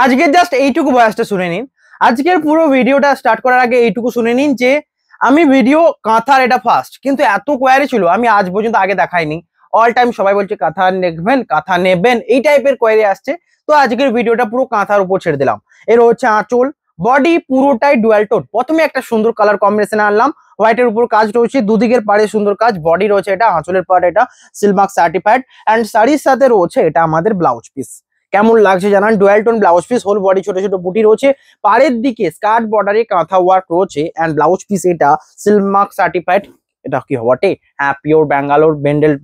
আজকে জাস্ট এইটুকু ভয়েসটা শুনে নিন। আজকের পুরো ভিডিওটা স্টার্ট করার আগে এইটুকু শুনে নিন যে আমি ভিডিও কাঁথার এটা ফার্স্ট, কিন্তু এত কোয়ারি ছিল আমি আজ পর্যন্ত আগে দেখাইনি। অল টাইম সবাই বলছে কাঁথা নেবেন কাঁথা নেবেন, এই টাইপের কোয়ারি আসছে। তো আজকের ভিডিওটা পুরো কাঁথার উপর ছেড়ে দিলাম। এর হচ্ছে আঁচল, বডি পুরোটাই ডুয়াল টোন। প্রথমে একটা সুন্দর কালার কম্বিনেশন আনলাম, হোয়াইটের উপর কাজ রয়েছে, দুদিকের পাড়ে সুন্দর কাজ, বডি রয়েছে এটা, আঁচলের পাড় এটা সিলমার্ক সার্টিফাইড, এন্ড শাড়ির সাথে রয়েছে এটা আমাদের ব্লাউজ পিস। কেমন লাগছে জানান, dual tone blouse piece, whole body ছোট ছোট বুটি রয়েছে, পাড়ের দিকে স্কার্ট বর্ডারে কাঁথা ওয়ার্ক রয়েছে, এন্ড ব্লাউজ পিস এটা সিলমার্ক সার্টিফাইড। এটা কি বটে, হ্যাঁ পিওর ব্যাঙ্গালোর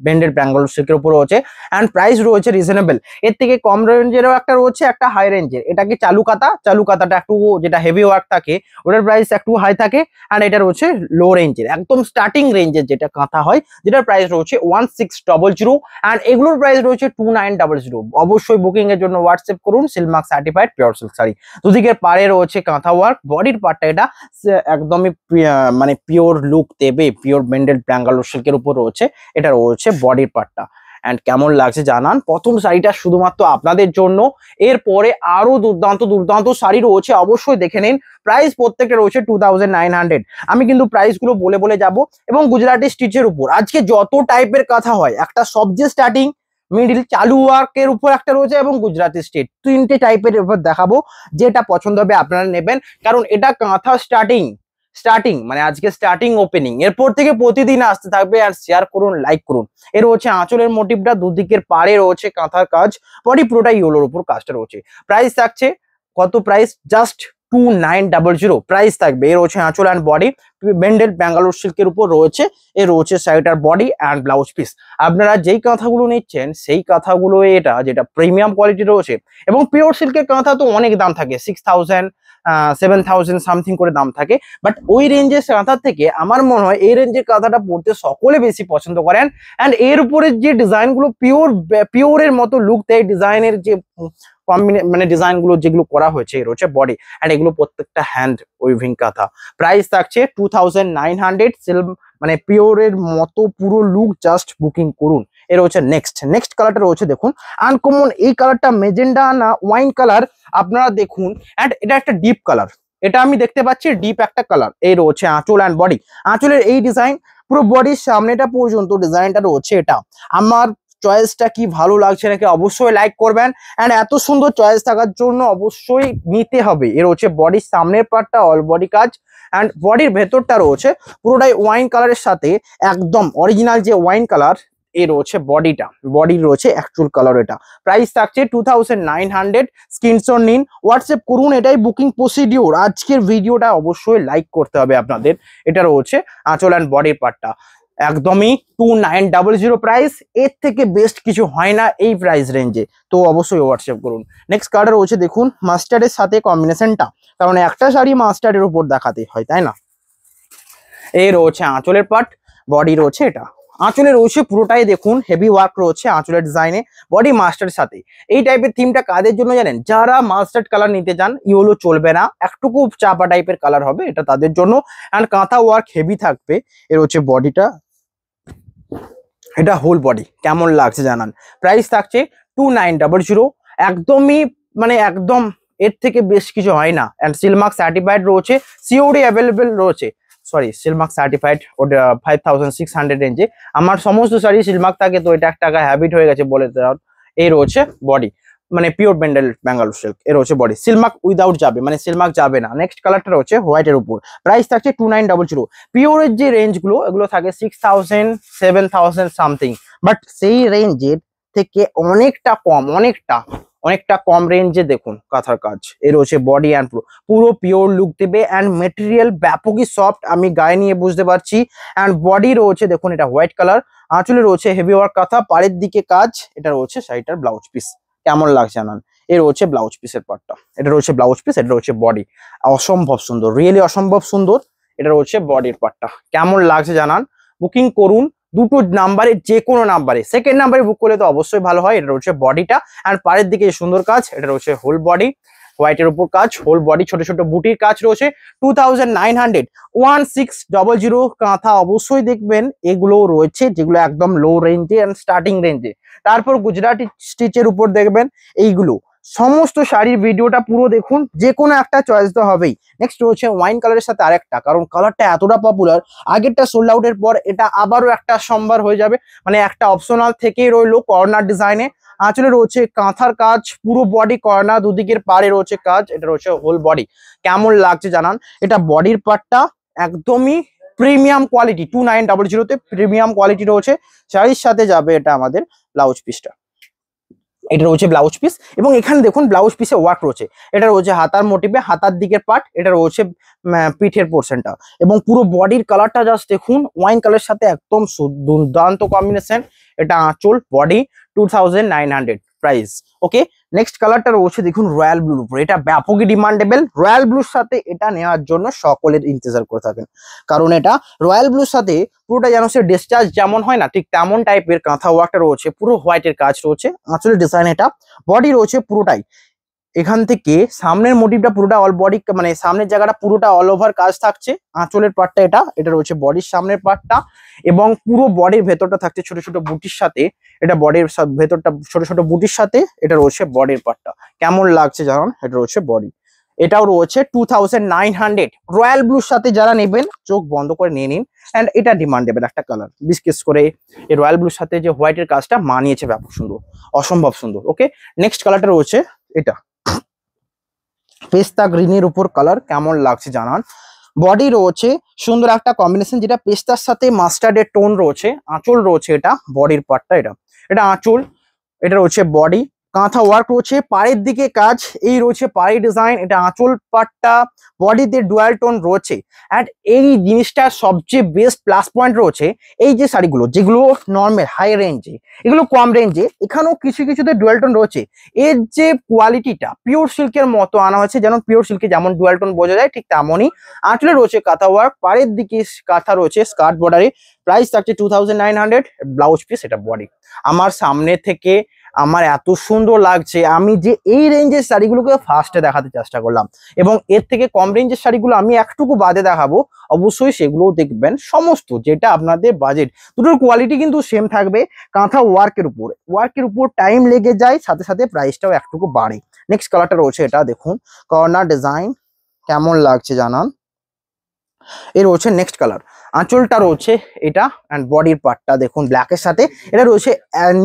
বেন্ডেড ব্যাঙ্গালোর সিল্কের উপর রয়েছে, এন্ড প্রাইস রয়েছে রিজনেবল। এর থেকে কম রেঞ্জেরও একটা রয়েছে, একটা হাই রেঞ্জের। এটা কি চালু কাঁথা, চালু কাঁথাটা একটু যেটা হেভি ওয়ার্ক থাকে ওটার প্রাইস একটু হাই থাকে, এন্ড এটা রয়েছে লো রেঞ্জের, একদম স্টার্টিং রেঞ্জের যেটা কাঁথা হয়, যেটার প্রাইস রয়েছে 1600, এন্ড এগুলোর প্রাইস রয়েছে 2900। অবশ্যই বুকিং এর জন্য হোয়াটসঅ্যাপ করুন। Silk mark certified pure silk sari, দুদিকের পাড়ে রয়েছে কাঁথা ওয়ার্ক, বডির পার্টটা এটা একদমই মানে পিওর লুক দেবে, পিওর বেন্ডেড ব্যাঙ্গালোর সিল্কের উপর রয়েছে, এটা রয়েছে বডির পার্টটা। এন্ড কেমন লাগছে জানান, প্রথম শাড়িটা শুধুমাত্র আপনাদের জন্য। এরপরে আরো দুর্দান্ত দুর্দান্ত শাড়ি রয়েছে, অবশ্যই দেখে নিন। প্রাইস প্রত্যেকটা রয়েছে 2900। আমি কিন্তু প্রাইস গুলো বলে বলে যাব। এবং গুজরাটি স্টিচের উপর আজকে যত টাইপের কথা হয়, একটা সবচেয়ে স্টার্টিং, মিডিল, চালু ওয়ার্কের উপর একটা রয়েছে, এবং গুজরাটি স্টিচ, তিনটে টাইপের উপর দেখাবো। যেটা পছন্দ হবে আপনারা নেবেন, কারণ এটা কাঁথা স্টার্টিং স্টার্টিং মানে আজকে স্টার্টিং ওপেনিং। এরপর থেকে প্রতিদিন আসতে থাকবে। আর শেয়ার করুন, লাইক করুন। এর হচ্ছে আঁচলের মোটিভটা, দুদিকের পাড়ে রয়েছে কাঁথার কাজ, বডি পুরোটা ইয়েলোর উপর কাজটা রয়েছে। প্রাইস থাকছে কত, প্রাইস জাস্ট 2900 প্রাইস থাকবে। এর হচ্ছে আঁচল অ্যান্ড বডি, বেন্ডেড ব্যাঙ্গালোর সিল্কের উপর রয়েছে। এর রয়েছে শাড়িটার বডি অ্যান্ড ব্লাউজ পিস। আপনারা যেই কাঁথাগুলো নিচ্ছেন সেই কাঁথাগুলো এটা যেটা প্রিমিয়াম কোয়ালিটি রয়েছে, এবং পিওর সিল্কের কাঁথা তো অনেক দাম থাকে, 6000 7000 সামথিং করে দাম থাকে। বাট ওই রেঞ্জের কাঁথার থেকে আমার মনে হয় এই রেঞ্জের কাঁথাটা পড়তে সকলে বেশি পছন্দ করেন। অ্যান্ড এর উপরে যে ডিজাইন গুলো পিওরের মতো লুক দেয়, ডিজাইনের যে মানে ডিজাইন গুলো যেগুলো করা হয়েছে, এর হচ্ছে বডি, অ্যান্ড এগুলো প্রত্যেকটা হ্যান্ড উইভিং কাঁথা। প্রাইস থাকছে 2900। মানে পিওরের মতো পুরো লুক, জাস্ট বুকিং করুন। এর হচ্ছে নেক্সট কালারটা রয়েছে, দেখুন আনকমন এই কালারটা, মেজেন্ডা না ওয়াইন কালার, আপনারা দেখুন। এন্ড এটা একটা ডিপ কালার, এটা আমি দেখতে পাচ্ছি ডিপ একটা কালার। এই রয়েছে আঁচল অ্যান্ড বডি, আঁচলের এই ডিজাইন, পুরো বডির সামনেটা পর্যন্ত ডিজাইনটা রয়েছে এটা। আমার চয়েসটা কি ভালো লাগছে নাকি অবশ্যই লাইক করবেন। এন্ড এত সুন্দর চয়েস থাকার জন্য অবশ্যই নিতে হবে। এর হচ্ছে বডির সামনের পার্টটা অল বডি কাজ, এন্ড বডির ভেতরটা রয়েছে পুরোটাই ওয়াইন কালারের সাথে, একদম অরিজিনাল যে ওয়াইন কালার। এর রয়েছে বডিটা, বডির রয়েছে অ্যাকচুয়াল কালার এটা। প্রাইস থাকছে 2900। স্ক্রিনশট নিন, হোয়াটসঅ্যাপ করুন, এটাই বুকিং প্রসিডিওর। আজকের ভিডিওটা অবশ্যই লাইক করতে হবে আপনাদের। এটা রয়েছে আঁচল অ্যান্ড বডির পার্টটা, একদমই 2900 প্রাইস। এর থেকে বেস্ট কিছু হয় না এই প্রাইস রেঞ্জে, তো অবশ্যই হোয়াটসঅ্যাপ করুন। নেক্সট কালার রয়েছে, দেখুন মাস্টার্ডের সাথে কম্বিনেশনটা, কারণ একটা শাড়ি মাস্টার্ডের উপর দেখাতে হয়, তাই না। এই রয়েছে আঁচলের পার্ট, বডি রয়েছে এটা। আঁচলে রয়েছে পুরোটাই দেখুন হেভি ওয়ার্ক রয়েছে আঁচলের ডিজাইনে, বডি মাস্টার্ড সাথে। এই টাইপের থিমটা কাদের জন্য জানেন, যারা মাস্টার্ড কালার নিতে চান, ইয়েলো চলবে না, একটুকু চাপা টাইপের কালার হবে, এটা তাদের জন্য। অ্যান্ড কাঁথা ওয়ার্ক হেভি থাকবে। এর হচ্ছে বডিটা, এটা হোল বডি। কেমন লাগছে জানান, প্রাইস থাকছে 2900। একদমই মানে একদম এর থেকে বেশ কিছু হয় না। অ্যান্ড সিলমার্ক সার্টিফাইড রয়েছে, সিওডি অ্যাভেলেবেল রয়েছে। সরি, সিলমার্ক সার্টিফাইড ওটা 5600 রেঞ্জে। আমার সমস্ত শাড়ি সিলমার্ক থাকে, তো এটা একটা হ্যাবিট হয়ে গেছে বলে দেওয়ার। এই রয়েছে বডি, মানে পিওর বেন্ডেল ব্যাঙ্গালোর সিল্ক। এর হচ্ছে বডি, সিলমার্ক উইদাউট যাবে, মানে সিলমার্ক যাবে না। নেক্সট কালারটা রয়েছে হোয়াইটের উপর, প্রাইস থাকছে 2900। পিওরের যে রেঞ্জগুলো এগুলো থাকে 6000 7000 সামথিং, বাট সেই রেঞ্জের থেকে অনেকটা কম, অনেকটা কম রেঞ্জে দেখুন কাঁথার কাজ। এর হচ্ছে বডি অ্যান্ড পুরো পিওর লুক দেবে, অ্যান্ড মেটেরিয়াল ব্যাপকই সফট, আমি গায়ে নিয়ে বুঝতে পারছি। অ্যান্ড বডি রয়েছে দেখুন এটা হোয়াইট কালার, আঁচলে রয়েছে হেভি ওয়ার্ক কাঁথা, পাড়ের দিকে কাজ। এটা রয়েছে শাড়িটার ব্লাউজ পিস। কেমন লাগছে জানান, এর হচ্ছে ব্লাউজ পিসের পার্টটা, এটা রয়েছে ব্লাউজ পিস, এটা রয়েছে বডি। অসম্ভব সুন্দর, রিয়েলি অসম্ভব সুন্দর। এটা রয়েছে বডির পার্টটা, কেমন লাগছে জানান। বুকিং করুন দুটো নাম্বারে, যে কোনো নাম্বারে। সেকেন্ড নাম্বারে বুক করলে তো অবশ্যই ভালো হয়। এটা রয়েছে বডিটা, আর পাড়ের দিকে সুন্দর কাজ। এটা রয়েছে হোল বডি, হোয়াইটের উপর কাজ, হোল বডি ছোট ছোট বুটির কাজ রয়েছে। 2900, 1600 কাঁথা অবশ্যই দেখবেন এগুলো রয়েছে, যেগুলো একদম লো রেঞ্জে অ্যান্ড স্টার্টিং রেঞ্জে। তারপর গুজরাটি স্টিচের উপর দেখবেন এইগুলো, সমস্ত শাড়ির ভিডিওটা পুরো দেখুন, যে কোনো একটা চয়েস তো হবেই। নেক্সট রয়েছে ওয়াইন কালারের সাথে আরেকটা, কারণ কালারটা এতটা পপুলার, আগেরটা সোল্ড আউটের পর এটা আবারও একটা সম্ভার হয়ে যাবে, মানে একটা অপশনাল থেকেই রইলো কর্নার ডিজাইনে। আঁচলে রয়েছে কাঁথার কাজ, পুরো বডি কর্নার, দুদিকের পাড়ে রয়েছে কাজ, এটা রয়েছে হোল বডি। কেমন লাগছে জানান। এটা বডির পার্টটা একদমই প্রিমিয়াম কোয়ালিটি, 2900 প্রিমিয়াম কোয়ালিটি রয়েছে। শাড়ির সাথে যাবে এটা আমাদের ব্লাউজ পিসটা, এটা রয়েছে ব্লাউজ পিস। এবং এখানে দেখুন ব্লাউজ পিসে ওয়ার্ক রয়েছে, এটা রয়েছে হাতার মোটিভে, হাতার দিকের পার্ট, এটা রয়েছে পিঠের পোর্শনটা। এবং পুরো বডির কালারটা জাস্ট দেখুন, ওয়াইন কালারের সাথে একদম দুর্দান্ত কম্বিনেশন। এটা আঁচল, বডি 2900 প্রাইস। ওকে, নেক্সট কালারটা রয়েছে দেখুন রয়্যাল ব্লুর উপর, এটা ব্যাপকই ডিমান্ডেবল। রয়্যাল ব্লুর সাথে এটা নেওয়ার জন্য সকলের ইন্তজার করে থাকেন, কারণ এটা রয়্যাল ব্লুর সাথে পুরোটা যেন সে ডিসচার্জ যেমন হয় না, ঠিক তেমন টাইপের কাঁথা ওয়ার্কটা রয়েছে, পুরো হোয়াইটের কাজ রয়েছে। আঁচলের ডিজাইন এটা, বডি রয়েছে পুরোটাই এখান থেকে সামনের মোটিভটা পুরোটা অল বডি, মানে সামনের জায়গাটা পুরোটা অল ওভার কাজ থাকছে। আঁচলের পার্টটা এটা রয়েছে বডির সামনের পার্টটা, এবং পুরো বডির ভেতরটা থাকছে ছোট ছোট বুটির সাথে। এটা বডির ভেতরটা ছোট ছোট বুটির সাথে, এটা রয়েছে বডির পার্টটা। কেমন লাগছে জানান। এটা রয়েছে বডি, এটাও রয়েছে 2900। রয়্যাল ব্লুর সাথে যারা নেবেন চোখ বন্ধ করে নিয়ে নিন। অ্যান্ড এটা ডিমান্ডেবল একটা কালার, বিশেষ করে এই রয়্যাল ব্লুর সাথে যে হোয়াইটের কাজটা মানিয়েছে, ব্যাপক সুন্দর, অসম্ভব সুন্দর। ওকে, নেক্সট কালারটা রয়েছে এটা পেস্তা গ্রিনের উপর কালার। কেমন লাগছে জানান। বডি রয়েছে সুন্দর একটা কম্বিনেশন, যেটা পেস্তার সাথে মাস্টার্ডের টোন রয়েছে। আঁচল রয়েছে এটা বডির পার্টটা, এটা আঁচল, এটা রয়েছে বডি। কাঁথা ওয়ার্ক রয়েছে, পাড়ের দিকে কাজ, এই রয়েছে পাড়ি ডিজাইন। এটা আঁচল পাটটা, বডিতে ডুয়াল টোন রয়েছে। অ্যান্ড এই জিনিসটার সবচেয়ে বেস্ট প্লাস পয়েন্ট রয়েছে, এই যে শাড়িগুলো যেগুলো নর্মাল হাই রেঞ্জে, এগুলো কম রেঞ্জে, এখানেও কিছু কিছুতে ডুয়াল টোন রয়েছে। এর যে কোয়ালিটিটা পিওর সিল্কের মতো আনা হয়েছে, যেন পিওর সিল্কে যেমন ডুয়াল টোন বোঝা যায়, ঠিক তেমনই। আঁচলে রয়েছে কাঁথা ওয়ার্ক, পাড়ের দিকে কাঁথা রয়েছে স্কার্ট বর্ডারে। প্রাইস থাকছে 2900। ব্লাউজ পিস, এটা বডি। আমার সামনে থেকে আমার এত সুন্দর লাগছে, আমি যে এই রেঞ্জের শাড়িগুলোকে ফার্স্টে দেখাতে চেষ্টা করলাম, এবং এর থেকে কম রেঞ্জের শাড়িগুলো আমি একটুকু বাদে দেখাবো। অবশ্যই সেগুলোও দেখবেন, সমস্ত যেটা আপনাদের বাজেট, দুটোর কোয়ালিটি কিন্তু সেম থাকবে। কাঁথা ওয়ার্কের উপর টাইম লেগে যায়, সাথে সাথে প্রাইসটাও একটুকু বাড়ে। নেক্সট কালারটা রয়েছে এটা দেখুন, কর্নার ডিজাইন। কেমন লাগছে জানান। এর রয়েছে নেক্সট কালার, আঁচলটা রয়েছে এটা, অ্যান্ড বডির পার্টটা দেখুন ব্ল্যাকের সাথে, এটা রয়েছে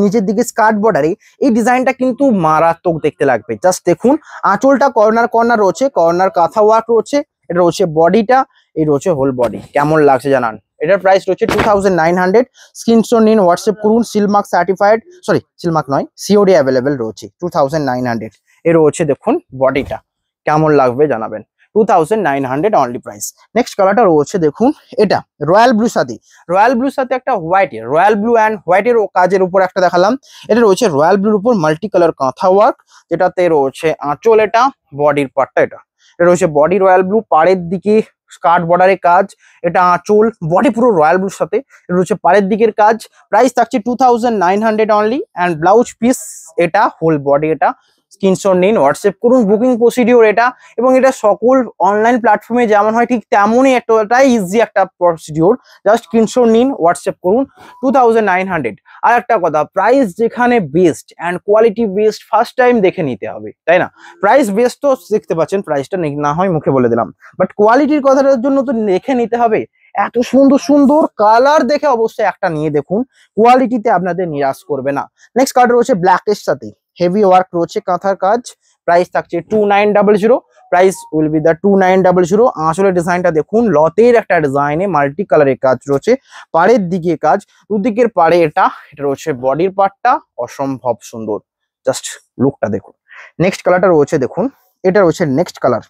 নিচের দিকে স্কার্ট বর্ডারে। এই ডিজাইনটা কিন্তু মারাত্মক দেখতে লাগবে। জাস্ট দেখুন, আঁচলটা কর্নার রয়েছে, কর্নার কাঁথা ওয়ার্ক রয়েছে, এটা রয়েছে বডিটা, এই রয়েছে হোল বডি। কেমন লাগছে জানান। এটার প্রাইস রয়েছে 2900। স্ক্রিনশট নিন, হোয়াটসঅ্যাপ করুন। সিলমার্ক সার্টিফাইড, সরি সিলমার্ক নয়, সিওডি অ্যাভেলেবেল রয়েছে। 2900 এর রয়েছে দেখুন বডিটা। কেমন লাগবে জানাবেন। 2900 অনলি প্রাইস। নেক্সট কালারটা রয়েছে দেখুন, এটা রয়্যাল ব্লুর সাথে একটা হোয়াইটের, রয়্যাল ব্লু অ্যান্ড হোয়াইটের কাজের উপর একটা দেখালাম। এটা রয়েছে রয়্যাল ব্লুর উপর মাল্টি কালার কাঁথা ওয়ার্ক, যেটাতে রয়েছে আঁচল, এটা বডির পার্টটা, এটা রয়েছে বডি রয়্যাল ব্লু, পাড়ের দিকে স্কার্ট বর্ডারে কাজ, এটা আঁচল, বডি পুরো রয়্যাল ব্লুর সাথে, এটা রয়েছে পাড়ের দিকের কাজ। প্রাইস থাকছে 2900 অনলি। অ্যান্ড ব্লাউজ পিস, এটা হোল বডি, এটা স্ক্রিনশট নিন, হোয়াটসঅ্যাপ করুন। বুকিং প্রসিডিওর এটা, এবং এটা সকল অনলাইন প্ল্যাটফর্মে যেমন হয় ঠিক তেমনই এটাই ইজি একটা প্রসিডিওর। জাস্ট স্ক্রিনশট নিন, হোয়াটসঅ্যাপ করুন। 2900। আর একটা কথা, প্রাইস যেখানে best and quality best, first time দেখে নিতে হবে, তাই না? প্রাইস বেস্ট তো দেখতে পাচ্ছেন, প্রাইসটা না হয় মুখে বলে দিলাম, বাট কোয়ালিটির কথাটার জন্য তো দেখে নিতে হবে। এত সুন্দর সুন্দর কালার দেখে অবশ্যই একটা নিয়ে দেখুন, কোয়ালিটিতে আপনাদের নিরাশ করবে না। নেক্সট কালার রয়েছে ব্ল্যাকের সাথে হেভি ওয়ার্ক রয়েছে, কাঁথার কাজ। প্রাইস থাকছে 2900। প্রাইস উইল বি দা 2900। আসলে ডিজাইনটা দেখুন, লতের একটা ডিজাইনে মাল্টি কালারের কাজ রয়েছে, পাড়ের দিকে কাজ, দুদিকের পাড়ে এটা রয়েছে বডির পার্টটা, অসম্ভব সুন্দর। জাস্ট লুকটা দেখুন। নেক্সট কালারটা রয়েছে দেখুন, এটা রয়েছে নেক্সট কালার,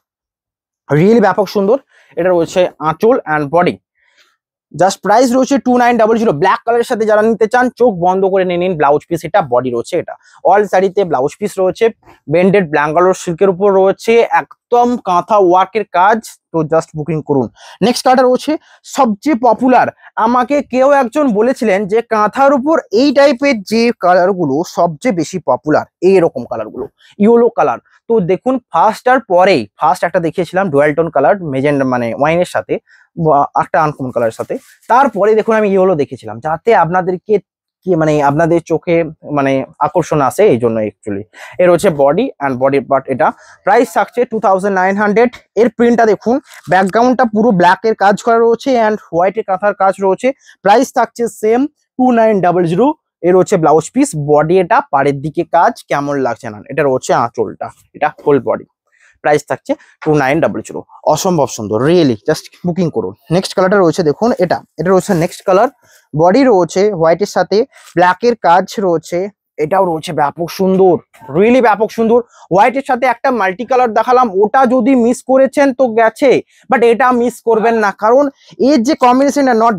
রিয়েলি ব্যাপক সুন্দর। এটা রয়েছে আঁচল অ্যান্ড বডি। জাস্ট প্রাইস রয়েছে 2900। ব্ল্যাক কালারের সাথে যারা নিতে চান চোখ বন্ধ করে নিয়ে নিন। ব্লাউজ পিস, এটা বডি রয়েছে, এটা অল শাড়িতে ব্লাউজ পিস রয়েছে, বেন্ডেড ব্ল্যাঙ্গালোর সিল্কের উপর রয়েছে, একদম কাঁথা ওয়ার্কের কাজ। তো জাস্ট বুকিং করুন। নেক্সট কালারটা রয়েছে সবচেয়ে পপুলার। আমাকে কেউ একজন বলেছিলেন যে কাঁথার উপর এই টাইপের যে কালারগুলো সবচেয়ে বেশি পপুলার, এইরকম কালারগুলো, ইয়েলো কালার। তো দেখুন, ফার্স্ট একটা দেখিয়েছিলাম ডুয়াল টোন কালার, মেজেন্ডা মানে ওয়াইনের সাথে, একটা আনকমন কালারের সাথে। তারপরে দেখুন আমি ইয়েলো দেখেছিলাম, যাতে আপনাদেরকে কি মানে আপনাদের চোখে মানে আকর্ষণ আসে এই জন্য অ্যাকচুয়ালি। এর হচ্ছে বডি অ্যান্ড বডির পার্ট এটা। প্রাইস থাকছে 2900। এর প্রিন্টটা দেখুন, ব্যাকগ্রাউন্ডটা পুরো ব্ল্যাক এর কাজ করা রয়েছে অ্যান্ড হোয়াইট এর কাঁথার কাজ রয়েছে। প্রাইস থাকছে সেম 2900। এর হচ্ছে ব্লাউজ পিস, বডি এটা, পাড়ের দিকে কাজ কেমন লাগছে না, এটা রয়েছে আঁচলটা, এটা ফুল বডি। প্রাইস থাকছে 2900। অসম্ভব সুন্দর, রিয়েলি জাস্ট বুকিং করুন। নেক্সট কালারটা রয়েছে দেখুন, এটা রয়েছে নেক্সট কালার। বডি রয়েছে হোয়াইটের সাথে ব্ল্যাকের কাজ রয়েছে, এটাও রয়েছে ব্যাপক সুন্দর, রিয়েলি ব্যাপক সুন্দর। হোয়াইটের সাথে একটা মাল্টি কালার দেখালাম, ওটা যদি মিস করেছেন তো গেছে, বাট এটা মিস করবেন না, কারণ এর যে কম্বিনেশনটা নট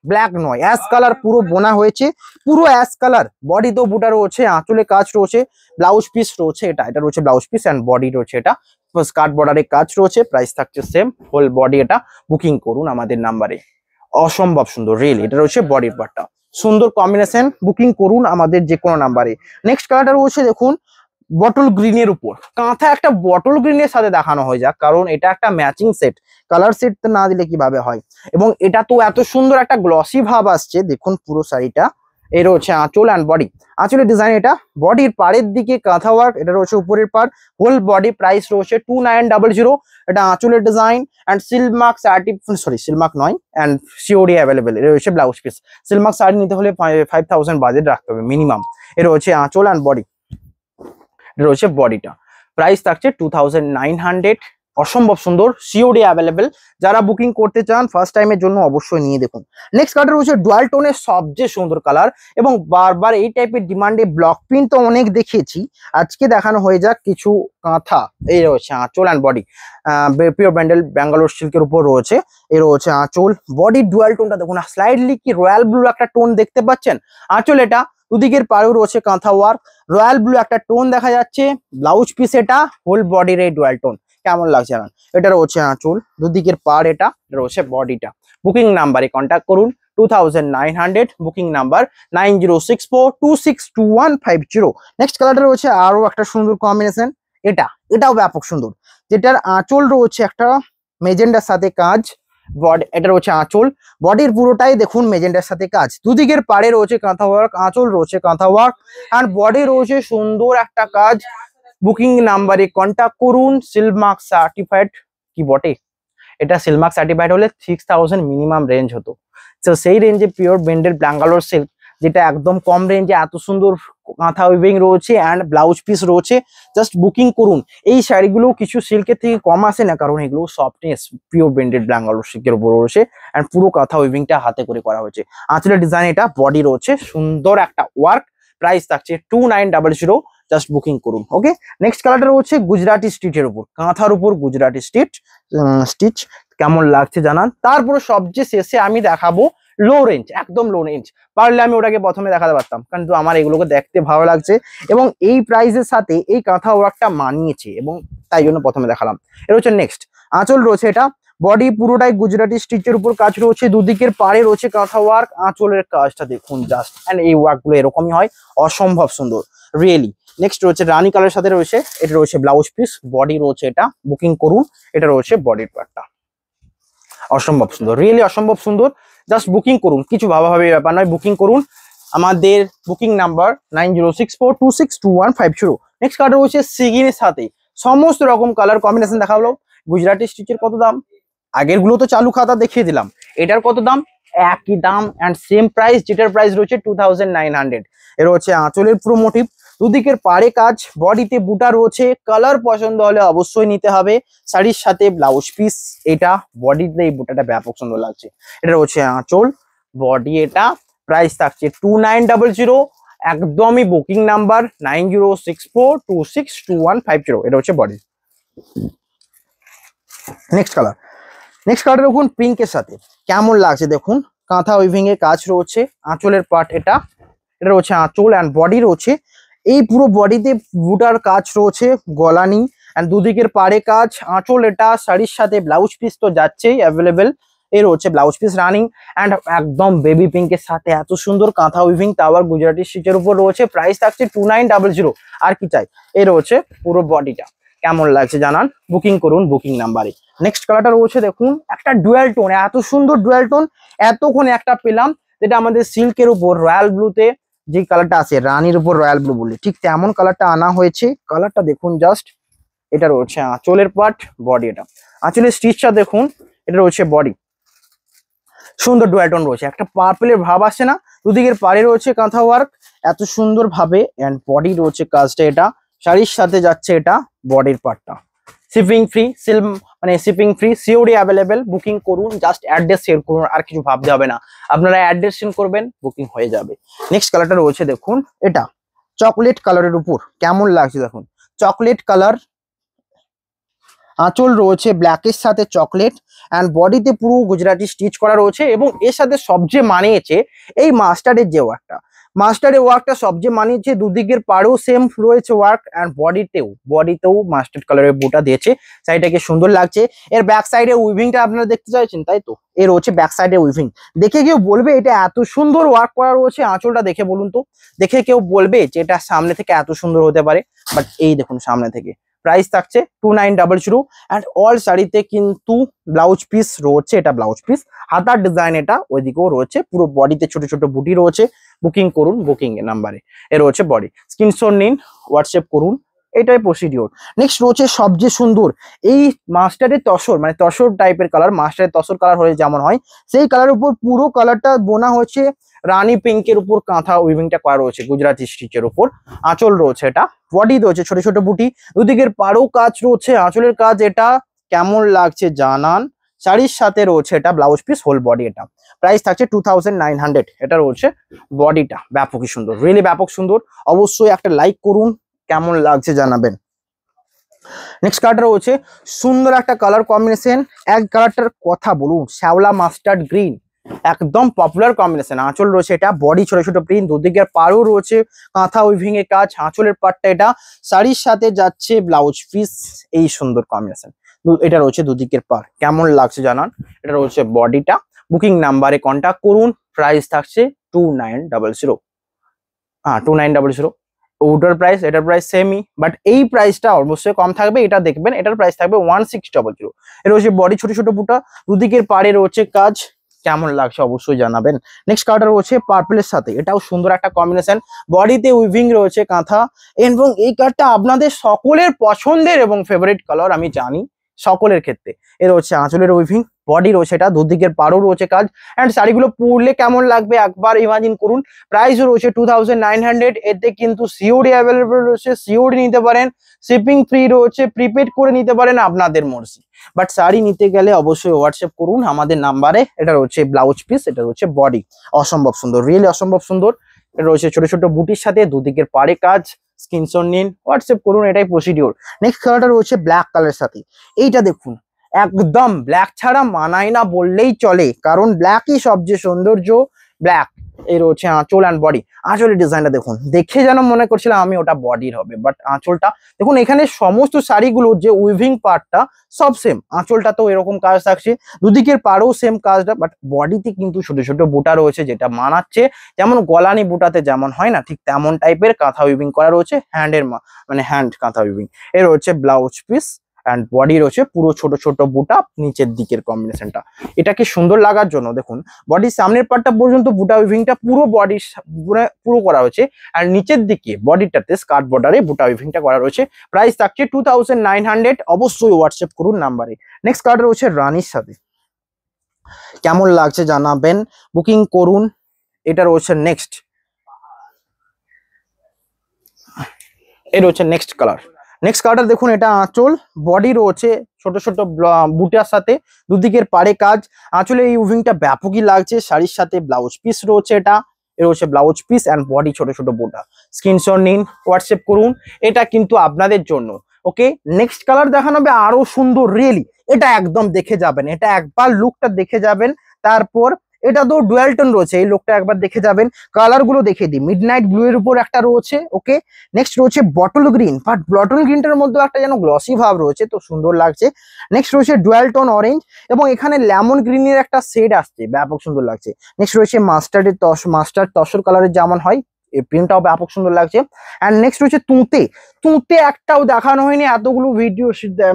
ব্ল্যাক নয়, অ্যাশ কালার পুরো বোনা হয়েছে, পুরো অ্যাশ কালার। বডি তো বুটা রয়েছে, আঁচলে কাজ রয়েছে, ব্লাউজ পিস রয়েছে এটা রয়েছে ব্লাউজ পিস অ্যান্ড বডি রয়েছে এটা স্কার্ট বর্ডারের কাজ রয়েছে। প্রাইস থাকছে সেম, হোল বডি এটা। বুকিং করুন আমাদের নাম্বারে। অসম্ভব সুন্দর, রিয়েলি এটা রয়েছে বডির পার্টটা, সুন্দর কম্বিনেশন। বুকিং করুন আমাদের যে কোনো নাম্বারে। নেক্সট কালারটা রয়েছে দেখুন বটল গ্রিনের উপর কাঁথা, একটা বটল গ্রিনের সাথে দেখানো হয়ে যাক, কারণ এটা একটা ম্যাচিং সেট, কালার সেট না দিলে কিভাবে হয়। এবং এটা তো এত সুন্দর একটা গ্লসি ভাব আসছে, দেখুন পুরো শাড়িটা। এর হচ্ছে আঁচল অ্যান্ড বডি, আঁচলের ডিজাইন এটা, বডির পাড়ের দিকে কাঁথা ওয়ার্ক, এটা রয়েছে উপরের পাড়, হোল বডি। প্রাইস রয়েছে 2900। এটা আঁচলের ডিজাইন অ্যান্ড সিলমার্ক সিলমার্ক নয় অ্যান্ড সিওডি অ্যাভেলেবেল। এর রয়েছে ব্লাউজ পিস। সিলমার্ক শাড়ি নিতে হলে 5000 বাজেট রাখতে হবে মিনিমাম। এর হচ্ছে আঁচল অ্যান্ড বডি, এটা রয়েছে বডিটা। প্রাইস থাকছে 2900। অসম্ভব সুন্দর, সিওডি অ্যাভেলেবেল। যারা বুকিং করতে চান ফার্স্ট টাইমের জন্য অবশ্যই নিয়ে দেখুন। নেক্সট কালার রয়েছে ডুয়াল টোনের সবচেয়ে সুন্দর কালার, এবং বারবার এই টাইপের ডিমান্ডে ব্লক প্রিন্ট তো অনেক দেখিয়েছি, আজকে দেখানো হয়ে যাক কিছু কাঁথা। এই রয়েছে আঁচল and body, pure Bandel Bangalore সিল্কের উপর রয়েছে। এর হচ্ছে আঁচল, বডি ডুয়াল টোনটা দেখুন, স্লাইডলি কি রয়্যাল ব্লু একটা টোন দেখতে পাচ্ছেন। আঁচল এটা, দুদিকের পাড়েও রয়েছে কাঁথা ওয়ার্ক, রয়্যাল ব্লু একটা টোন দেখা যাচ্ছে। ব্লাউজ পিস এটা, হোল বডির এই ডুয়াল টোন কেমন লাগছে না। এটা রয়েছে আঁচল, দুদিকের পাড়, এটা রয়েছে বডিটা। বুকিং নাম্বারে কন্ট্যাক্ট করুন 2900। Booking number 9064262150। নেক্সট কালারটা রয়েছে আরো একটা সুন্দর কম্বিনেশন, এটাও ব্যাপক সুন্দর, যেটার আঁচল রয়েছে একটা মেজেন্ডার সাথে কাজ। এটা রয়েছে আঁচল, বডির পুরোটাই দেখুন মেজেন্ডার সাথে কাজ, দুদিকের পাড়ে রয়েছে কাঁথা ওয়ার্ক, আঁচল রয়েছে কাঁথা ওয়ার্ক আর বডি রয়েছে সুন্দর একটা কাজ। বুকিং নাম্বারে কন্ট্যাক্ট করুন। সিলমার্ক সার্টিফাইড কি বটে, এটা সিলমার্ক সার্টিফাইড হলে 6000 মিনিমাম রেঞ্জ হতো। তো সেই রেঞ্জে পিওর ব্যান্ডেল ব্যাঙ্গালোর সিল্ক, যেটা একদম কম রেঞ্জে এত সুন্দর কাঁথা উইভিং রয়েছে অ্যান্ড ব্লাউজ পিস রয়েছে, জাস্ট বুকিং করুন। এই শাড়িগুলো কিছু সিল্কের থেকে কম আসে না, কারণ এগুলো সফটনেস পিওর ব্যান্ডেড ব্যাঙ্গালোর সিল্কের উপর রয়েছে অ্যান্ড পুরো কাঁথা উইভিংটা হাতে করে করা হয়েছে। আঁচলের ডিজাইন এটা, বডি রয়েছে সুন্দর একটা ওয়ার্ক। প্রাইস থাকছে 2900। জাস্ট বুকিং করুন। ওকে, নেক্সট কালারটা রয়েছে গুজরাটি স্টিচের উপর, কাঁথার উপর গুজরাটি স্টিচ কেমন লাগছে জানান। তারপরে সবচেয়ে শেষে আমি দেখাবো লো রেঞ্জ, একদম লো রেঞ্জ। পারলে আমি ওটাকে প্রথমে দেখাতে পারতাম, কিন্তু আমার এগুলোকে দেখতে ভালো লাগছে এবং এই প্রাইসের সাথে এই কাঁথা ওয়ার্কটা মানিয়েছে, এবং তাই জন্য প্রথমে দেখালাম। এটা হচ্ছে নেক্সট, আঁচল রয়েছে এটা, বডি পুরোটাই গুজরাটি স্টিচের উপর কাজ রয়েছে, দুদিকের পাড়ে রয়েছে কাঁথা ওয়ার্ক, আঁচলের কাজটা দেখুন জাস্ট, এন্ড এই ওয়ার্ক গুলো এরকমই হয়, অসম্ভব সুন্দর রিয়েলি। নেক্সট রয়েছে রানী কালার সাথে রয়েছে, এটা রয়েছে ব্লাউজ পিস, বডি রয়েছে এটা। বুকিং করুন, এটা রয়েছে বডির পার্টটা। অসম্ভব সুন্দর, রিয়েলি অসম্ভব সুন্দর। জাস্ট বুকিং করুন, কিছু ভাবাভাবি ব্যাপার নয়, বুকিং করুন। আমাদের বুকিং নাম্বার 9064262150। নেক্সট কালার রয়েছে সিগিনের সাথে সমস্ত রকম কালার কম্বিনেশন দেখাবো। গুজরাটি স্টিচের কত দাম, আগের গুলো তো চালু খাতা দেখিয়ে দিলাম, এটার কত দাম, একই দাম অ্যান্ড সেম প্রাইস, যেটার প্রাইস রয়েছে 2900। এর হচ্ছে আঁচলের পুরো মোটিভ, দুদিকের পাড়ে কাজ, বডিতে বুটা রয়েছে, কালার পছন্দ হলে অবশ্যই নিতে হবে। শাড়ির সাথে ব্লাউজ পিস এটা, বডিতে এই বুটাটা ব্যাপক সুন্দর লাগছে। এটা হচ্ছে আঁচল, বডি এটা। প্রাইস থাকছে 2900। একদমই বুকিং নাম্বার 9064262150। এটা হচ্ছে বডি। নেক্সট কালার দেখুন পিঙ্কের সাথে কেমন লাগছে দেখুন, কাঁথা উইভিং এর কাজ রয়েছে, আঁচলের পার্ট এটা রয়েছে আঁচল অ্যান্ড বডি রয়েছে, এই পুরো বডিতে বুটার কাজ রয়েছে, গলানি অ্যান্ড দুদিকের পাড়ে কাজ, আঁচল এটা, শাড়ির সাথে ব্লাউজ পিস তো যাচ্ছেই অ্যাভেলেবেল। এর হচ্ছে ব্লাউজ পিস রানিং অ্যান্ড একদম বেবি পিঙ্কের সাথে এত সুন্দর কাঁথা উইভিং, তাও গুজরাটি স্টিচের উপর রয়েছে। প্রাইস থাকছে 2900। আর কি চাই, এর হচ্ছে পুরো বডিটা কেমন লাগছে জানান, বুকিং করুন বুকিং নাম্বারে। নেক্সট কালারটা রয়েছে দেখুন একটা ডুয়াল টোন, এত সুন্দর ডুয়াল টোন এতক্ষণে একটা পেলাম, যেটা আমাদের সিল্কের উপর রয়্যাল ব্লুতে যে কালারটা আছে রানীর উপর রয়্যাল ব্লু বলে, ঠিক তেমন কালারটা আনা হয়েছে। কালারটা দেখুন জাস্ট। এটা রয়েছে আঁচলের পার্ট, বডি এটা আঁচলের স্টিচটা দেখুন, এটা রয়েছে বডি। সুন্দর ডুয়াল টোন রয়েছে, একটা পার্পলের ভাব আসছে না, দুদিকের পাড়ে রয়েছে কাঁথা ওয়ার্ক এত সুন্দর ভাবে, এন্ড বডি রয়েছে কাজটা এটা শাড়ির সাথে যাচ্ছে, এটা বডির পার্টটা। শিপিং ফ্রি, মানে shipping free, COD available. Booking করুন, জাস্ট অ্যাড্রেস সেন্ড করুন, আর কিছু ভাবতে হবে না, আপনারা অ্যাড্রেস সেন্ড করবেন, বুকিং হয়ে যাবে। নেক্সট কালারটা রয়েছে দেখুন, এটা চকলেট কালারের উপর, কেমন লাগছে দেখুন, চকলেট কালার। আঁচল রয়েছে ব্ল্যাকের সাথে চকলেট, অ্যান্ড বডিতে পুরো গুজরাটি স্টিচ করা রয়েছে। এবং এর সাথে সবচেয়ে মানিয়েছে এই মাস্টার্ডের যে ওয়ার্কটা সবচেয়ে মানিয়েছে। দুদিকের পাড়েও সেম রয়েছে ওয়ার্ক, অ্যান্ড বডিতেও মাস্টার্ড কালারের বুটা দিয়েছে, শাড়িটাকে সুন্দর লাগছে। এর ব্যাক সাইডে উইভিংটা আপনারা দেখতে চাইছেন, তাই তো? এর রয়েছে ব্যাক সাইডে উইভিং, দেখে কেউ বলবে এটা এত সুন্দর ওয়ার্ক করা রয়েছে? আঁচলটা দেখে বলুন তো, দেখে কেউ বলবে যে এটা সামনে থেকে এত সুন্দর হতে পারে? বাট এই দেখুন সামনে থেকে। প্রাইস থাকছে 2900, অ্যান্ড অল শাড়িতে কিন্তু ব্লাউজ পিস রয়েছে, এটা ব্লাউজ পিস, হাতার ডিজাইন এটা ওইদিকেও রয়েছে, পুরো বডিতে ছোট ছোট বুটি রয়েছে। বুকিং করুন, বুকিং এর নাম্বারে। এ রয়েছে বডি, স্ক্রিনশট নিন, হোয়াটসঅ্যাপ করুন, এটাই প্রসিডিওর। নেক্সট রয়েছে সবচেয়ে সুন্দর এই মাস্টার্ডের তসর, মানে তসর টাইপের কালার, মাস্টার্ডের তসর কালার হলে যেমন হয় সেই কালার উপর পুরো কালারটা বোনা হচ্ছে রানী পিঙ্কের উপর কাঁথা উইভিংটা করা রয়েছে গুজরাটি স্টিচের উপর। আঁচল রয়েছে এটা, বডি রয়েছে ছোট ছোট বুটি, দুদিকের পাড়ও কাজ রয়েছে, আঁচলের কাজ এটা কেমন লাগছে জানান। শাড়ির সাথে রয়েছে এটা ব্লাউজ পিস, হোল বডি এটা। প্রাইস থাকছে 2900। এটা রয়েছে বডিটা, ব্যাপকই সুন্দর, রিয়েলি ব্যাপক সুন্দর। অবশ্যই একটা লাইক করুন, কেমন লাগছে জানাবেন। নেক্সট কালারটা রয়েছে সুন্দর একটা কালার কম্বিনেশন, এক কালারটার কথা বলুন, শ্যাওলা মাস্টার্ড গ্রিন, একদম পপুলার কম্বিনেশন। আঁচল রয়েছে এটা, বডি ছোট ছোট প্রিন্ট, দুদিকের পাড়ও রয়েছে কাঁথা উইভিং এর কাজ, আঁচলের পাড়টা এটা, শাড়ির সাথে যাচ্ছে ব্লাউজ পিস, এই সুন্দর কম্বিনেশন। এটা রয়েছে দুদিকের পাড়, কেমন লাগছে জানান। এটা রয়েছে বডিটা। বুকিং নাম্বারে কন্ট্যাক্ট করুন, প্রাইস থাকছে 2900। 2900। ওটার প্রাইস এটার প্রাইস সেমই, বাট এই প্রাইসটা অবশ্যই কম থাকবে, এটা দেখবেন। এটার প্রাইস থাকবে 1600। এটা হচ্ছে বডি, ছোট ছোট বুটা, দুদিকের পাড়ে রয়েছে কাজ, কেমন লাগছে অবশ্যই জানাবেন। নেক্সট কালারটা রয়েছে পার্পলের সাথে, এটাও সুন্দর একটা কম্বিনেশন, বডিতে উইভিং রয়েছে কাঁথা, এবং এই কালারটা আপনাদের সকলের পছন্দের এবং ফেভারিট কালার আমি জানি সকলের ক্ষেত্রে। এর হচ্ছে আঁচলের উইভিং, বডি রয়েছে এটা, দুদিকের পাড়ও রয়েছে কাজ, অ্যান্ড শাড়িগুলো পরলে কেমন লাগবে একবার ইমাজিন করুন। প্রাইসও রয়েছে 2900। এতে কিন্তু সিওডি অ্যাভেলেবল রয়েছে, সিওডি নিতে পারেন, শিপিং ফ্রি রয়েছে, প্রিপেড করে নিতে পারেন, আপনাদের মর্জি। বাট শাড়ি নিতে গেলে অবশ্যই হোয়াটসঅ্যাপ করুন আমাদের নাম্বারে। এটা রয়েছে ব্লাউজ পিস, এটা রয়েছে বডি, অসম্ভব সুন্দর, রিয়েলি অসম্ভব সুন্দর। এটা রয়েছে ছোট ছোট বুটির সাথে, দুদিকের পাড়ে কাজ, স্ক্রিনশট নিন, হোয়াটসঅ্যাপ করুন, এটাই প্রসিডিওর। নেক্সট কালারটা রয়েছে ব্ল্যাক কালারের সাথে, এইটা দেখুন, একদম ব্ল্যাক ছাড়া মানায় না বললেই চলে, কারণ ব্ল্যাকই সবচেয়ে সৌন্দর্য। ব্ল্যাক, এই রয়েছে আঁচল অ্যান্ড বডি। আঁচলের ডিজাইনটা দেখুন, দেখে যেন মনে করছিলাম আমি ওটা বডির হবে, বাট আঁচলটা দেখুন। এখানে সমস্ত শাড়িগুলোর যে উইভিং পার্টটা সব সেম, আঁচলটা তো এরকম কাজ থাকছে, দুদিকের পাড়েও সেম কাজটা, বাট বডিতে কিন্তু ছোট ছোট বুটা রয়েছে, যেটা মানাচ্ছে। যেমন গলানি বুটাতে যেমন হয় না, ঠিক তেমন টাইপের কাঁথা উইভিং করা রয়েছে, মানে হ্যান্ড কাঁথা উইভিং। এর হচ্ছে ব্লাউজ পিস, অ্যান্ড বডি রয়েছে পুরো ছোট ছোট বুটা, নিচের দিকের কম্বিনেশনটা এটাকে সুন্দর লাগার জন্য দেখুন, বডির সামনের পার্টটা পর্যন্ত বুটা উইভিংটা পুরো বডির পুরো করা হয়েছে, আর নিচের দিকে বডিটাতে স্কার্ট বর্ডারে বুটা উইভিংটা করা রয়েছে। প্রাইস থাকছে 2900। অবশ্যই হোয়াটসঅ্যাপ করুন নাম্বারে। নেক্সট কালার রয়েছে রানীর সাথে, কেমন লাগছে জানাবেন, বুকিং করুন। এটা রয়েছে নেক্সট, এটা হচ্ছে নেক্সট কালার। নেক্সট কালারটা দেখুন, এটা আঁচল, বডি রয়েছে ছোট ছোট বুটার সাথে, দুদিকের পাড়ে কাজ, আঁচলে এই উইভিংটা ব্যাপকই লাগছে, শাড়ির সাথে ব্লাউজ পিস রয়েছে এটা। এর হচ্ছে ব্লাউজ পিস অ্যান্ড বডি ছোট ছোট বুটা। স্ক্রিনশট নিন, হোয়াটসঅ্যাপ করুন, এটা কিন্তু আপনাদের জন্য। ওকে, নেক্সট কালার দেখানো হবে আরো সুন্দর, রিয়েলি এটা একদম দেখে যাবেন, এটা একবার লুকটা দেখে যাবেন। তারপর এটা তো ডুয়াল টোন রয়েছে, এই লোকটা একবার দেখে যাবেন। কালার গুলো দেখে দিই, মিডনাইট ব্লু এর উপর একটা রয়েছে, ওকে। নেক্সট রয়েছে বটল গ্রিন, বাট বটল গ্রিনটার মধ্যে একটা যেন গ্লসি ভাব রয়েছে, তো সুন্দর লাগছে। নেক্সট রয়েছে ডুয়াল টোন অরেঞ্জ, এবং এখানে লেমন গ্রিনের একটা শেড আসছে, ব্যাপক সুন্দর লাগছে। নেক্সট রয়েছে মাস্টার্ড তসর কালারের যেমন হয়, এই প্রিন্টটাও ব্যাপক সুন্দর লাগছে। অ্যান্ড নেক্সট রয়েছে তুঁতে একটাও দেখানো হয়নি, এতগুলো ভিডিও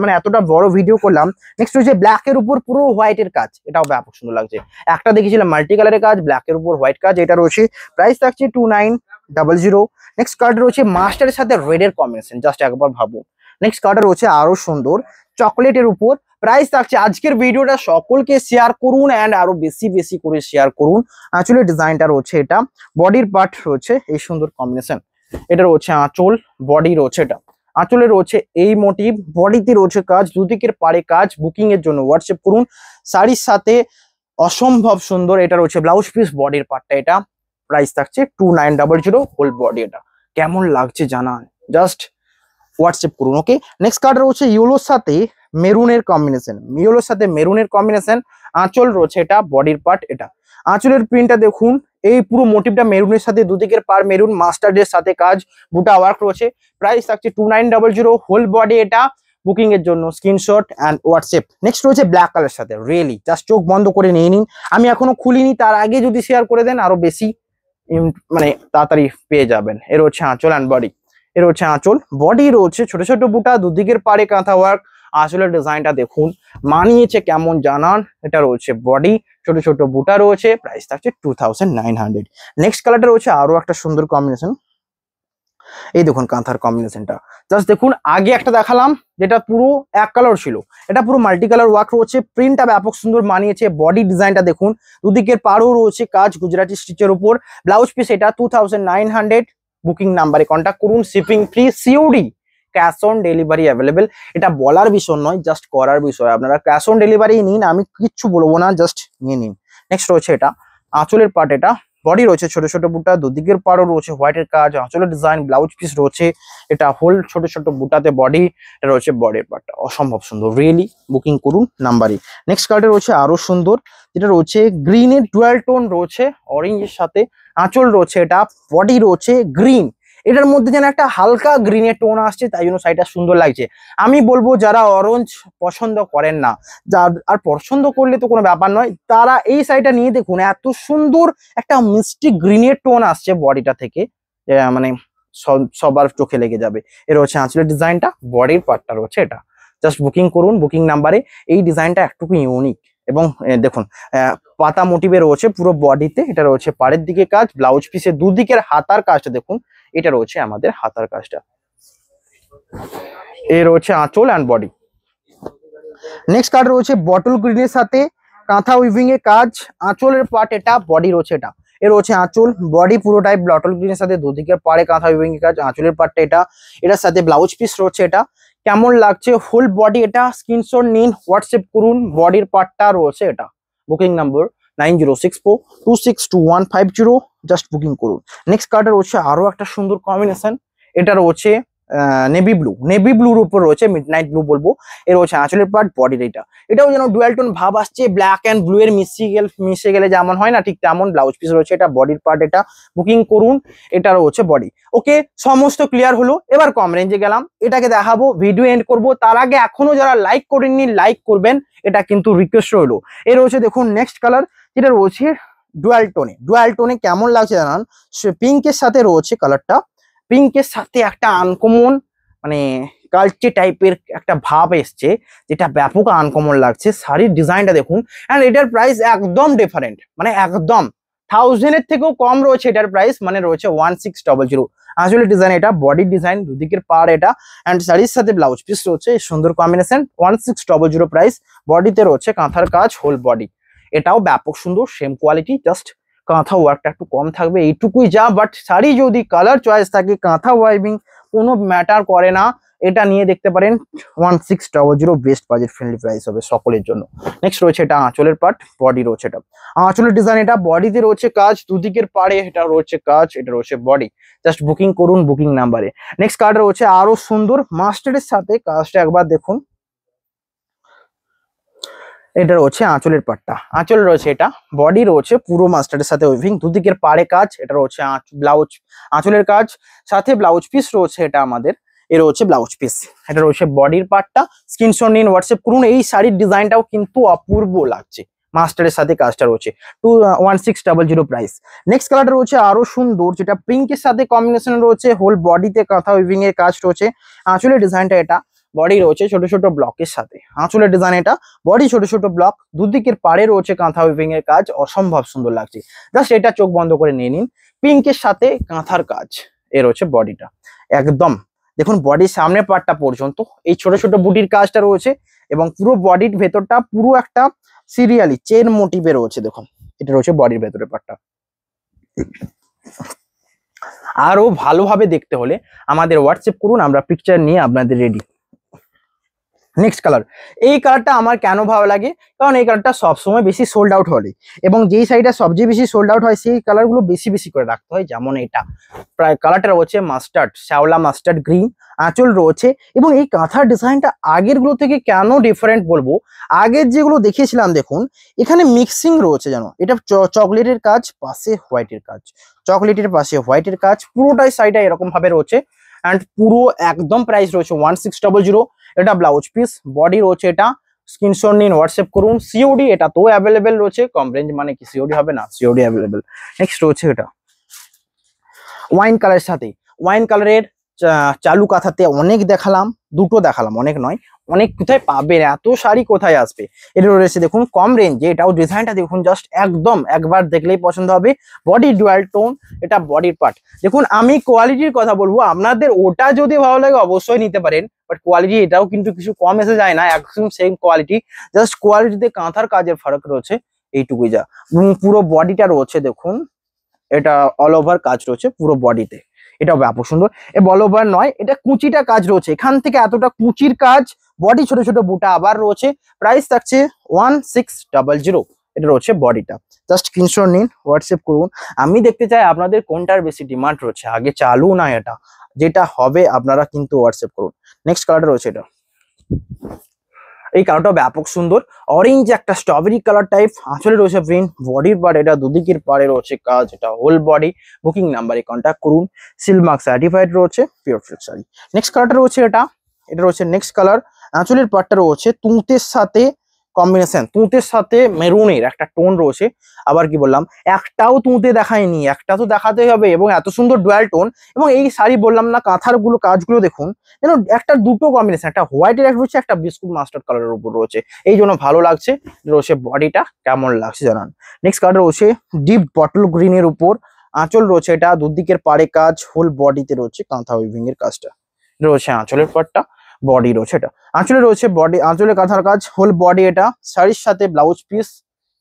মানে এতটা বড় ভিডিও করলাম। নেক্সট রয়েছে ব্ল্যাক এর উপর পুরো হোয়াইট এর কাজ, এটাও ব্যাপক সুন্দর লাগছে। একটা দেখেছিলাম মাল্টি কালারের কাজ, ব্ল্যাক এর উপর হোয়াইট কাজ, এটা রয়েছে। প্রাইস থাকছে 200। নেক্সট কালারটা রয়েছে মাস্টারের সাথে রেডের কম্বিনেশন, জাস্ট একবার ভাবুন। নেক্সট কালারটা রয়েছে আরো সুন্দর চকলেটের উপর। প্রাইস থাকছে আজকের ভিডিওটা সকলকে শেয়ার করুন অ্যান্ড আরো বেশি বেশি করে শেয়ার করুন। আসলে ডিজাইনটা রয়েছে এটা, বডির পার্ট রয়েছে এই সুন্দর কম্বিনেশন। এটা রয়েছে আঁচল, বডি রয়েছে এটা। আঁচলে রয়েছে এই মোটিভ, বডিতে রয়েছে কাজ, দুদিকের পাড়ে কাজ। বুকিং এর জন্য হোয়াটসঅ্যাপ করুন। শাড়ির সাথে অসম্ভব সুন্দর। এটা রয়েছে ব্লাউজ পিস, বডির পার্টটা এটা। প্রাইস থাকছে 2900 হোল বডি। এটা কেমন লাগছে জানান, জাস্ট হোয়াটসঅ্যাপ করুন। ওকে, নেক্সট কালার রয়েছে ইয়েলোর সাথে মেরুনের কম্বিনেশন, ইয়েলোর সাথে মেরুনের কম্বিনেশন। আঁচল রয়েছে এটা, বডির পার্ট এটা। আঁচলের প্রিন্টটা দেখুন, এই পুরো মোটিভটা মেরুনের সাথে দুদিকের পার মেরুন, মাস্টার্ডের সাথে কাজ, বুটা ওয়ার্ক রয়েছে। প্রাইস থাকছে 2900 হোল বডি এটা। বুকিং এর জন্য স্ক্রিনশট অ্যান্ড হোয়াটসঅ্যাপ। নেক্সট রয়েছে ব্ল্যাক কালার সাথে, রিয়েলি জাস্ট চোখ বন্ধ করে নিয়ে নিন। আমি এখনো খুলিনি, তার আগে যদি শেয়ার করে দেন আরো বেশি মানে তাড়াতাড়ি পেয়ে যাবেন। এর হচ্ছে আঁচল অ্যান্ড বডি। এর হচ্ছে আঁচল, বডি রয়েছে ছোট ছোট বুটা, দুদিকের পাড়ে কাঁথা ওয়ার্ক। আসলে ডিজাইনটা দেখুন, মানিয়েছে কেমন জানান। এটা রয়েছে বডি, ছোট ছোট বুটা রয়েছে। প্রাইস থাকছে 2900। নেক্সট কালারটা রয়েছে আরো একটা সুন্দর কম্বিনেশন। এই দেখুন কাঁথার কম্বিনেশনটা, জাস্ট দেখুন। আগে একটা দেখালাম যেটা পুরো এক কালার ছিল, এটা পুরো মাল্টি কালার ওয়ার্ক রয়েছে। প্রিন্টটা ব্যাপক সুন্দর মানিয়েছে। বডি ডিজাইনটা দেখুন, দুদিকের পাড়ও রয়েছে কাজ গুজরাটি স্টিচের উপর। ব্লাউজ পিস এটা 2900। বুকিং নাম্বারে কন্ট্যাক্ট করুন। Shipping free, COD, cash on delivery available. এটা বলার বিষয় নয়, জাস্ট করার বিষয়। আপনারা ক্যাশ অন ডেলিভারি নিন, আমি কিচ্ছু বলবো না, জাস্ট নিয়ে নিন। নেক্সট রয়েছে এটা আঁচলের পার্ট, এটা বডি রয়েছে ছোট ছোট বুটা, দুদিকের পাড়ও রয়েছে হোয়াইটের কাজ, আঁচলের ডিজাইন, ব্লাউজ পিস রয়েছে এটা হোল ছোট ছোট বুটাতে বডি। এটা রয়েছে বডির পার্টটা, অসম্ভব সুন্দর, রিয়েলি। বুকিং করুন নাম্বারে। নেক্সট কালারটা রয়েছে আরো সুন্দর, যেটা রয়েছে গ্রিনের ডুয়াল টোন রয়েছে অরেঞ্জের সাথে। আঁচল রয়েছে এটা, বডি রয়েছে গ্রিন। এটার মধ্যে যেন একটা হালকা গ্রিনের টোন আসছে, তাই জন্য শাড়িটা সুন্দর লাগছে। আমি বলবো যারা অরেঞ্জ পছন্দ করেন না, আর পছন্দ করলে তো কোনো ব্যাপার নয়, তারা এই শাড়িটা নিয়ে দেখুন। এত সুন্দর একটা মিষ্টি গ্রিনের টোন আসছে বডিটা থেকে, মানে সবার চোখে লেগে যাবে। এর হচ্ছে আঁচলের ডিজাইনটা, বডির পার্টটা রয়েছে এটা। জাস্ট বুকিং করুন বুকিং নাম্বারে। এই ডিজাইনটা একটু ইউনিক এবং দেখুন পাতা মোটিভে রয়েছে পুরো বডিতে। এটা রয়েছে পাড়ের দিকে কাজ, ব্লাউজ পিসের দুদিকের হাতার কাজটা দেখুন। এটা রয়েছে আমাদের হাতার কাজটা। এ রয়েছে আঁচল অ্যান্ড বডি। নেক্সট কালার রয়েছে বটল গ্রিনের সাথে কাঁথা উইভিং এর কাজ। আঁচলের পার্ট এটা, বডি রয়েছে এটা। এর রয়েছে আঁচল, বডি পুরোটাই বটল গ্রিনের সাথে দুদিকের পাড়ে কাঁথা উইভিং এর কাজ। আঁচলের পার্টটা এটা, এটার সাথে ব্লাউজ পিস রয়েছে এটা। কেমন লাগছে ফুল বডি এটা, স্ক্রিনশট নিন, হোয়াটসঅ্যাপ করুন। বডির পার্টটা রয়েছে এটা। Booking number 9064262150। জাস্ট বুকিং করুন। নেক্সট কালারটা রয়েছে আরো একটা সুন্দর কম্বিনেশন। এটা রয়েছে নেভি ব্লু, নেভি ব্লুর উপর রয়েছে মিড নাইট ব্লু বলবো। এর হচ্ছে আঁচলের পার্ট, বডির এটা। এটাও যেন ডুয়াল টোন ভাব আসছে, ব্ল্যাক অ্যান্ড ব্লু এর মিশে গেলে যেমন হয় না, ঠিক তেমন। ব্লাউজ পিস রয়েছে এটা, বডির পার্ট এটা। বুকিং করুন। এটারও হচ্ছে বডি। ওকে, সমস্ত ক্লিয়ার হলো। এবার কম রেঞ্জে গেলাম, এটাকে দেখাবো, ভিডিও এন্ড করব। তার আগে এখনো যারা লাইক করেননি লাইক করবেন, এটা কিন্তু রিকোয়েস্ট রইলো। এর হচ্ছে দেখুন নেক্সট কালার, যেটা রয়েছে ডুয়াল টোনে। ডুয়াল টোনে কেমন লাগছে জানান। পিঙ্কের সাথে রয়েছে কালারটা, পিঙ্কের সাথে একটা আনকমন মানে কালচে টাইপের একটা ভাব এসছে, যেটা ব্যাপক আনকমন লাগছে। শাড়ির ডিজাইনটা দেখুন, এন্ড এটার প্রাইস একদম ডিফারেন্ট, মানে একদম 1000 এর থেকেও কম রয়েছে এটার প্রাইস, মানে রয়েছে 1600। আসলে ডিজাইন এটা, বডি ডিজাইন, দুদিকের পাড় এটা, এন্ড শাড়ির সাথে ব্লাউজ পিস রয়েছে সুন্দর কম্বিনেশন। 1600 প্রাইস। বডিতে রয়েছে কাঁথার কাজ, হোল বডি। এটাও ব্যাপক সুন্দর, সেম কোয়ালিটি, জাস্ট কাঁথা ওয়ার্কটা একটু কম থাকবে, এইটুকুই যা। বাট শাড়ি যদি কালার চয়েস থাকে, কাঁথা ওয়াইভিং কোনো ম্যাটার করে না। এটা নিয়ে দেখতে পারেন 1600, বেস্ট বাজেট ফ্রেন্ডলি প্রাইস হবে সকলের জন্য। নেক্সট রয়েছে এটা আঁচলের পার্ট, বডি রয়েছে এটা। আঁচলের ডিজাইন এটা, বডিতে রয়েছে কাজ, দুদিকের পাড়ে এটা রয়েছে কাজ, এটা রয়েছে বডি। জাস্ট বুকিং করুন বুকিং নাম্বারে। নেক্সট কালার রয়েছে আরো সুন্দর মাস্টার্ডের সাথে, কাজটা একবার দেখুন। এটা রয়েছে আঁচলের পাটটা, আঁচল রয়েছে এটা, বডি রয়েছে পুরো মাস্টার্ডের সাথে উইভিং, দুদিকের পাড়ে কাজ। এটা রয়েছে ব্লাউজ, আঁচলের কাজ সাথে ব্লাউজ পিস রয়েছে এটা আমাদের। এর হচ্ছে ব্লাউজ পিস, এটা রয়েছে বডির পার্টটা। স্ক্রিনশট নিন, হোয়াটসঅ্যাপ করুন। এই শাড়ির ডিজাইনটাও কিন্তু অপূর্ব লাগছে, মাস্টারের সাথে কাজটা রয়েছে। 1600 প্রাইস। নেক্সট কালারটা রয়েছে আরো সুন্দর, যেটা পিঙ্কের সাথে কম্বিনেশন রয়েছে, হোল বডিতে কাঁথা উইভিং এর কাজ রয়েছে। আঁচলের ডিজাইনটা এটা, বডি রয়েছে ছোট ছোট ব্লকের সাথে, আঁচলের ডিজাইন এটা, বডি ছোট ছোট ব্লক, দুদিকের পাড়ে রয়েছে কাঁথা উইভিং এর কাজ, অসম্ভব সুন্দর লাগছে। জাস্ট এটা চোখ বন্ধ করে নিয়ে নিন, পিঙ্কের সাথে কাঁথার কাজ, এ রয়েছে বডিটা একদম। দেখুন বডির সামনের পার্টটা পর্যন্ত এই ছোট ছোট বুটির কাজটা রয়েছে, এবং পুরো বডির ভেতরটা পুরো একটা সিরিয়ালি চেন মোটিভে রয়েছে। দেখুন এটা রয়েছে বডির ভেতরের পার্টটা। আরো ভালোভাবে দেখতে হলে আমাদের হোয়াটসঅ্যাপ করুন, আমরা পিকচার নিয়ে আপনাদের রেডি। নেক্সট কালার, এই কালারটা আমার কেন ভালো লাগে, কারণ এই কালারটা সবসময় বেশি সোল্ড আউট হয়, এবং যেই সাইডটা সবচেয়ে বেশি সোল্ড আউট হয় সেই কালারগুলো বেশি বেশি করে রাখতে হয়। যেমন এটা প্রায় কালারটা রয়েছে মাস্টার্ড, শ্যাওলা মাস্টার্ড গ্রিন, আঁচল রয়েছে। এবং এই কাঁথার ডিজাইনটা আগের গুলো থেকে কেন ডিফারেন্ট বলবো, আগের যেগুলো দেখিয়েছিলাম দেখুন এখানে মিক্সিং রয়েছে, জানো এটা চকলেটের কাজ, পাশে হোয়াইটের কাজ, চকলেটের পাশে হোয়াইটের কাজ, পুরোটাই সাইডে এরকম ভাবে রয়েছে। অ্যান্ড পুরো একদম প্রাইস রয়েছে 1600। এটা ব্লাউজ পিস, বডি রয়েছে এটা, স্ক্রিনশট নিন, হোয়াটসঅ্যাপ করুন। সিওডি এটা তো অ্যাভেলেবেল রয়েছে, কম রেঞ্জ মানে কি সিওডি হবে না, সিওডি অ্যাভেলেবেল। নেক্সট রয়েছে এটা ওয়াইন কালারের সাথে, ওয়াইন কালারের চালু কাঁথাতে অনেক দেখালাম, দুটো দেখালাম, অনেক নয়, অনেক কোথায় পাবেন, এত শাড়ি কোথায় আসবে। এটা রয়েছে দেখুন কম রেঞ্জে, এটাও ডিজাইনটা দেখুন জাস্ট একদম একবার দেখলেই পছন্দ হবে। বডি ডুয়াল টোন, এটা বডির পার্ট। দেখুন আমি কোয়ালিটির কথা বলবো, আপনাদের ওটা যদি ভালো লাগে অবশ্যই নিতে পারেন, বাট কোয়ালিটি এটাও কিন্তু কিছু কম এসে যায় না, একদম সেম কোয়ালিটি, জাস্ট কোয়ালিটিতে কাঁথার কাজের ফারাক রয়েছে, এইটুকুই যা। পুরো বডিটা রয়েছে দেখুন, এটা অল ওভার কাজ রয়েছে পুরো বডিতে, এটাও ব্যাপক সুন্দর। এ অল ওভার নয়, এটা কুচিটা কাজ রয়েছে, এখান থেকে এতটা কুচির কাজ, বডি ছোট ছোট বুটা আবার রয়েছে। প্রাইস থাকছে 1600, এটা রয়েছে বডিটা। জাস্ট স্ক্রিনশট নিন, হোয়াটসঅ্যাপ করুন। আমি দেখতে চাই আপনাদের কোনটার বেশি ডিমান্ড রয়েছে, আগে চালু না এটা, যেটা হবে আপনারা কিন্তু হোয়াটসঅ্যাপ করুন। নেক্সট কালারটা রয়েছে এটা, এই কালারটা ব্যাপক সুন্দর, অরেঞ্জ একটা স্ট্রবেরি কালার টাইপ, আঁচলে রয়েছে প্রিন্ট, বডির পার্ট এটা, দুদিকের পাড়ে রয়েছে কাজ, এটা হোল বডি। বুকিং নাম্বারে কন্ট্যাক্ট করুন, সিলমার্ক সার্টিফাইড রয়েছে, পিওর সিল্ক শাড়ি। নেক্সট কালারটা রয়েছে এটা, এটা রয়েছে নেক্সট কালার, আঁচলের পার্টটা রয়েছে তুঁতের সাথে কম্বিনেশন, তুঁতের সাথে মেরুনের একটা টোন রয়েছে। আবার কি বললাম, একটাও তুঁতে দেখায়নি, একটা তো দেখাতেই হবে, এবং এত সুন্দর ডুয়াল টোন। এবং এই শাড়ি বললাম না, কাঁথার গুলো কাজগুলো দেখুন, যেন একটা দুটো কম্বিনেশন, একটা হোয়াইটের এক রয়েছে, একটা বিস্কুট মাস্টার্ড কালারের উপর রয়েছে, এই জন্য ভালো লাগছে। রয়েছে বডিটা কেমন লাগছে জানান। নেক্সট কালার রয়েছে ডিপ বটল গ্রিনের উপর, আঁচল রয়েছে এটা, দুদিকের পাড়ে কাজ, হোল বডিতে রয়েছে কাঁথা উইভিং এর কাজটা, রয়েছে আঁচলের পাটটা, বডি রয়েছে এটা, আঁচলে রয়েছে বডি, আঁচলে কাঁথার কাজ, হোল বডি এটা, শাড়ির সাথে ব্লাউজ পিস,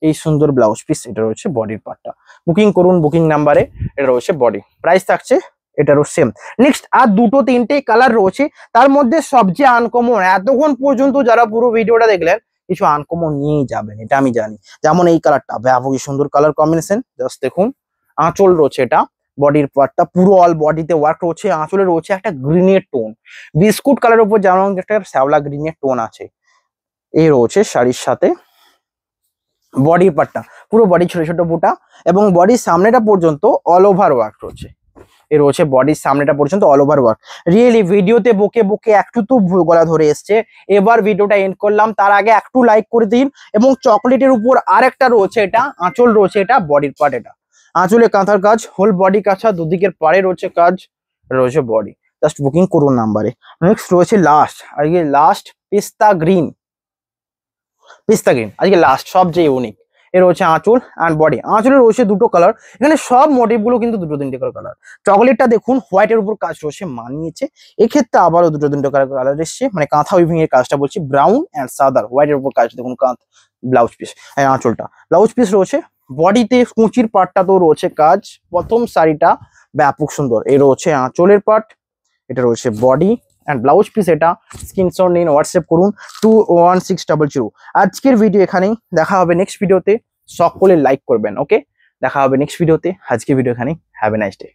এই সুন্দর ব্লাউজ পিস, এটা রয়েছে বডির পার্টটা। বুকিং করুন বুকিং নাম্বারে, এটা রয়েছে বডি। প্রাইস থাকছে এটারও সেম। নেক্সট আর দুটো তিনটে কালার রয়েছে, তার মধ্যে সবচেয়ে আনকমন, এতক্ষণ পর্যন্ত যারা পুরো ভিডিওটা দেখলেন কিছু আনকমন নিয়েই যাবেন, এটা আমি জানি। যেমন এই কালারটা ব্যাপক সুন্দর কালার কম্বিনেশন, জাস্ট দেখুন। আঁচল রয়েছে এটা, বডির পার্টটা পুরো অল বডিতে ওয়ার্ক রয়েছে, আঁচলে রয়েছে একটা গ্রিনের টোন, বিস্কুট কালারের উপর যেমন একটা শ্যাওলা গ্রিনের টোন আছে, এই রয়েছে শাড়ির সাথে। বডির পার্টটা পুরো বডি ছোট ছোট বুটা, এবং বডির সামনেটা পর্যন্ত অল ওভার ওয়ার্ক রয়েছে, এ রয়েছে বডির সামনেটা পর্যন্ত অল ওভার ওয়ার্ক। রিয়েলি ভিডিওতে বকে বকে একটু তো গলা ধরে এসছে, এবার ভিডিওটা এন্ড করলাম, তার আগে একটু লাইক করে দিন। এবং চকলেটের উপর আরেকটা রয়েছে, এটা আঁচল রয়েছে, এটা বডির পার্ট, এটা আঁচলে কাঁথার কাজ, হোল বডি কাঁচা, দুদিকের পাড়ে রয়েছে কাজ, রয়েছে বডি। জাস্ট বুকিং করুন নাম্বারে। নেক্সট রয়েছে লাস্ট, আজকে লাস্ট পিস্তা গ্রিন, পিস্তা গ্রিন আজকে লাস্ট, সবচেয়ে ইউনিক। এর রয়েছে আঁচল অ্যান্ড বডি, আঁচলে রয়েছে দুটো কালার, এখানে সব মোটিভ গুলো কিন্তু দুটো তিনটে করে কালার। চকলেটটা দেখুন হোয়াইটের উপর কাজ রয়েছে, মানিয়েছে। এক্ষেত্রে আবারও দুটো তিনটে কালার এসছে, মানে কাঁথা উইভিং এর কাজটা বলছি, ব্রাউন অ্যান্ড সাদার, হোয়াইটের উপর কাজ দেখুন, ব্লাউজ পিস, আঁচলটা ব্লাউজ পিস রয়েছে, বডিতে কুচির পার্টটা তো রয়েছে কাজ। প্রথম শাড়িটা ব্যাপক সুন্দর, এই রয়েছে আঁচলের পার্ট, এটা রয়েছে বডি অ্যান্ড ব্লাউজ পিস, এটা স্ক্রিনশট নিন, হোয়াটসঅ্যাপ করুন 21600। আজকের ভিডিও এখানেই, দেখা হবে নেক্সট ভিডিওতে, সকলে লাইক করবেন। ওকে, দেখা হবে নেক্সট ভিডিওতে, আজকের ভিডিও এখানেই। Have a nice day.